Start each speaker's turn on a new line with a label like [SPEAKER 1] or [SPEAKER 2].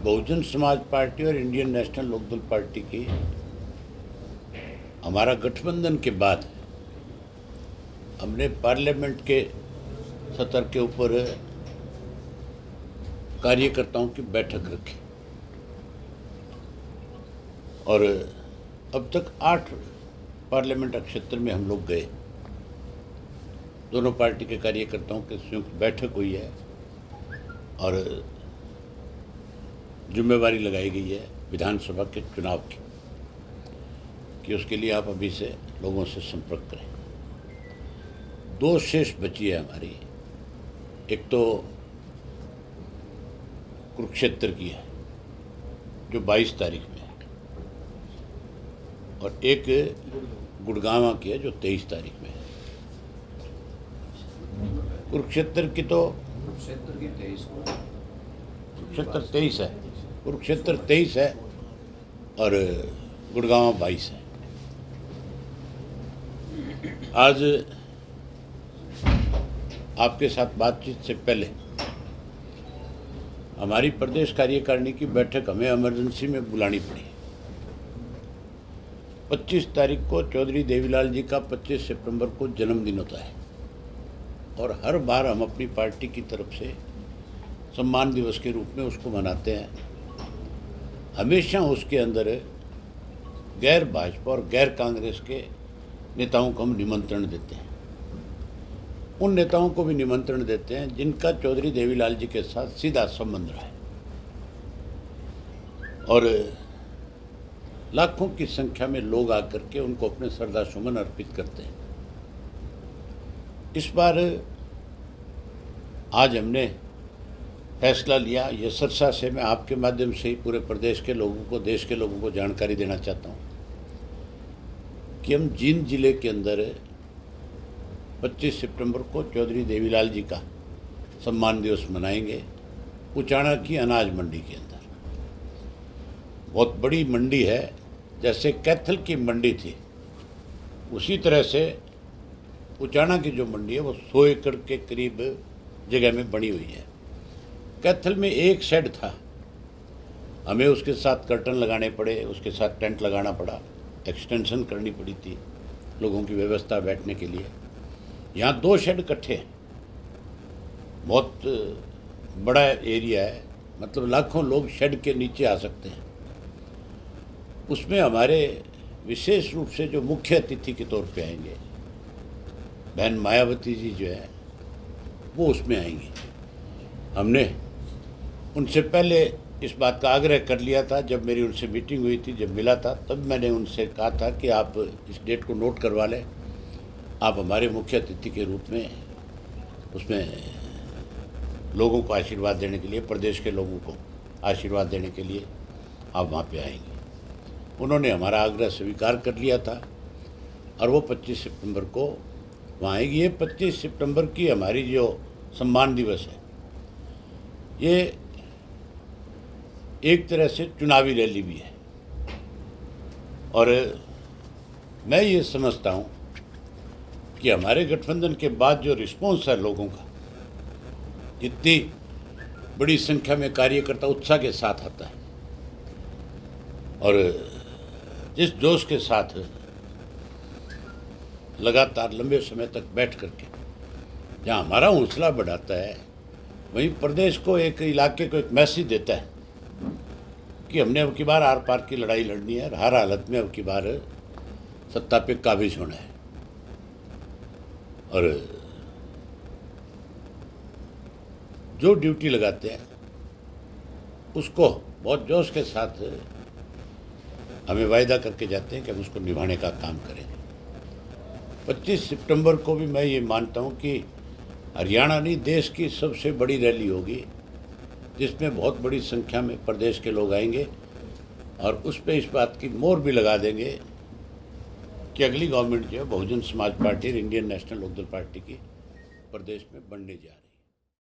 [SPEAKER 1] Bahujan Samaj party और Indian national Lokdal party की हमारा गठबंधन के बाद हमने पार्लियामेंट के सत्र के ऊपर कार्यकर्ताओं की बैठक रखी और अब तक 8 पार्लियामेंट क्षेत्र में हम लोग गए। दोनों पार्टी के कार्यकर्ताओं की संयुक्त बैठक हुई है और जिम्मेवारी लगाई गई है विधानसभा के चुनाव की कि उसके लिए आप अभी से लोगों से संपर्क करें। 2 शेष बची है हमारी, एक तो कुरुक्षेत्र की है जो 22 तारीख में है और एक गुड़गांव की है जो 23 तारीख में है। कुरुक्षेत्र की तो कुरुक्षेत्र 23 है, कुरुक्षेत्र 23 है और गुड़गांव 22 है। आज आपके साथ बातचीत से पहले हमारी प्रदेश कार्यकारिणी की बैठक हमें इमरजेंसी में बुलानी पड़ी। 25 तारीख को चौधरी देवीलाल जी का 25 सितंबर को जन्मदिन होता है और हर बार हम अपनी पार्टी की तरफ से सम्मान दिवस के रूप में उसको मनाते हैं। हमेशा उसके अंदर गैर भाजपा और गैर कांग्रेस के नेताओं को हम निमंत्रण देते हैं। उन नेताओं को भी निमंत्रण देते हैं जिनका चौधरी देवीलाल जी के साथ सीधा संबंध रहा है और लाखों की संख्या में लोग आकर के उनको अपने श्रद्धासुमन अर्पित करते हैं। इस बार आज हमने फैसला लिया, ये सरसा से मैं आपके माध्यम से ही पूरे प्रदेश के लोगों को, देश के लोगों को जानकारी देना चाहता हूँ कि हम जींद जिले के अंदर 25 सितंबर को चौधरी देवीलाल जी का सम्मान दिवस मनाएंगे। उचाना की अनाज मंडी के अंदर बहुत बड़ी मंडी है, जैसे कैथल की मंडी थी उसी तरह से उचाना की जो मंडी है वो 100 एकड़ के करीब जगह में बनी हुई है। कैथल में एक शेड था, हमें उसके साथ कर्टन लगाने पड़े, उसके साथ टेंट लगाना पड़ा, एक्सटेंशन करनी पड़ी थी लोगों की व्यवस्था बैठने के लिए। यहाँ 2 शेड इकट्ठे हैं, बहुत बड़ा एरिया है, मतलब लाखों लोग शेड के नीचे आ सकते हैं। उसमें हमारे विशेष रूप से जो मुख्य अतिथि के तौर पे आएंगे बहन मायावती जी जो है वो उसमें आएंगी। हमने उनसे पहले इस बात का आग्रह कर लिया था, जब मेरी उनसे मीटिंग हुई थी, जब मिला था तब मैंने उनसे कहा था कि आप इस डेट को नोट करवा लें, आप हमारे मुख्य अतिथि के रूप में उसमें लोगों को आशीर्वाद देने के लिए, प्रदेश के लोगों को आशीर्वाद देने के लिए आप वहाँ पे आएंगे। उन्होंने हमारा आग्रह स्वीकार कर लिया था और वो 25 सितंबर को वहाँ आएगी। ये 25 सितंबर की हमारी जो सम्मान दिवस है ये एक तरह से चुनावी रैली भी है और मैं ये समझता हूँ कि हमारे गठबंधन के बाद जो रिस्पॉन्स है लोगों का, इतनी बड़ी संख्या में कार्यकर्ता उत्साह के साथ आता है और जिस जोश के साथ लगातार लंबे समय तक बैठ करके जहाँ हमारा हौसला बढ़ाता है, वहीं प्रदेश को, एक इलाके को एक मैसेज देता है कि हमने अब की बार आर पार की लड़ाई लड़नी है, हर हालत में अब की बार सत्ता पे काबिज होना है। और जो ड्यूटी लगाते हैं उसको बहुत जोश के साथ हमें वायदा करके जाते हैं कि हम उसको निभाने का काम करें। 25 सितंबर को भी मैं ये मानता हूँ कि हरियाणा नहीं, देश की सबसे बड़ी रैली होगी जिसमें बहुत बड़ी संख्या में प्रदेश के लोग आएंगे और उस पर इस बात की मोहर भी लगा देंगे कि अगली गवर्नमेंट जो है बहुजन समाज पार्टी और इंडियन नेशनल लोकदल पार्टी की प्रदेश में बनने जा रही है।